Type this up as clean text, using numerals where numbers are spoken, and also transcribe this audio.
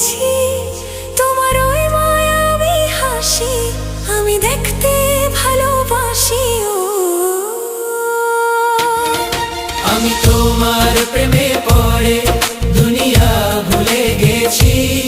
দেখেছি তোমার ওই মায়াবী হাসি, আমি দেখতে ভালোবাসি। ও আমি তোমার প্রেমে পড়ে দুনিয়া ভুলে গেছি।